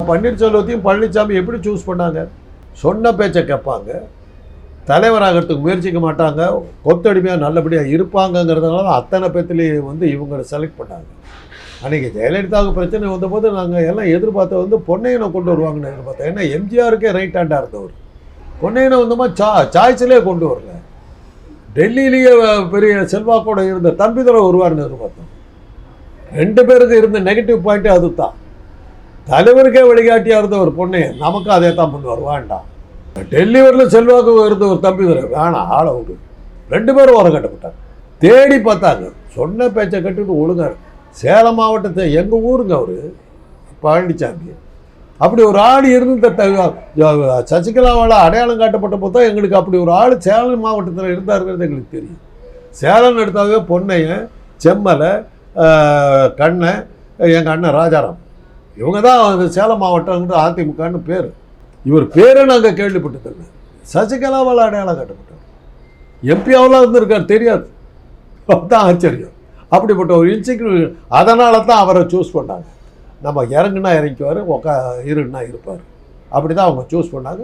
பன்னீர்செல்வத்தையும் பழனிசாமி எப்படி சூஸ் பண்ணாங்க? சொன்ன பேச்சை கேட்பாங்க, தலைவராகிறதுக்கு முயற்சிக்க மாட்டாங்க, கொத்தடிமையாக நல்லபடியாக இருப்பாங்கங்கிறதுனால அத்தனை பேர்த்துலேயும் வந்து இவங்களை செலக்ட் பண்ணாங்க. அன்றைக்கி ஜெயலலிதாவுக்கு பிரச்சனை வந்தபோது நாங்கள் எல்லாம் எதிர்பார்த்த வந்து பொன்னையனை கொண்டு வருவாங்கன்னு எதிர்பார்த்தோம். ஏன்னா எம்ஜிஆருக்கே ரைட் ஹேண்டாக இருந்தவர். பொன்னையனை வந்தோமா சாய்ஸ்லேயே கொண்டு வரல. டெல்லியிலேயே பெரிய செல்வாக்கோடு இருந்த தம்பிதுரை வருவார்னு எதிர்பார்த்தோம். 2 பேருக்கு இருந்த நெகட்டிவ் பாயிண்ட்டு அது தான். தலைவருக்கே வழிகாட்டியாக இருந்த ஒரு பொன்னையன் நமக்கும் அதே தான் பண்ணுவார். வேண்டாம். டெல்லி வரல செல்வாக்கு இருந்த ஒரு தம்பிதுரை வேணாம், ஆளை விடு. 2 பேரும் ஓரம் கட்டப்பட்டாங்க. தேடி பார்த்தாங்க, சொன்ன பேச்சை கட்டுட்டு ஒழுங்கார். சேலம் மாவட்டத்தை எங்கள் ஊருங்க அவர் பழனிசாமி. அப்படி ஒரு ஆள் இருந்து சசிகலாவால் அடையாளம் காட்டப்பட்ட போது எங்களுக்கு அப்படி ஒரு ஆள் சேலம் மாவட்டத்தில் இருந்தாருங்கிறது எங்களுக்கு தெரியும். சேலம் எடுத்தாவே பொன்னையன், செம்மலை, கண்ணன், எங்கள் அண்ணன் ராஜாராம், இவங்க தான் சேலம் மாவட்டம்ங்கிற அதிமுகன்னு பேர். இவர் பேரை நாங்கள் கேள்விப்பட்டதில்லை. சசிகலாவால் அடையாளம் காட்டப்பட்டார். எம்பியாவெல்லாம் இருந்திருக்கார், தெரியாது. அதுதான் ஆச்சரியம். அப்படிப்பட்ட ஒரு இன்செக்யூரிட்டி. அதனால தான் அவரை சூஸ் பண்ணாங்க. நம்ம இறங்குனா இறங்கிக்குவார், இருன்னா இருப்பார். அப்படி தான் அவங்க சூஸ் பண்ணாங்க.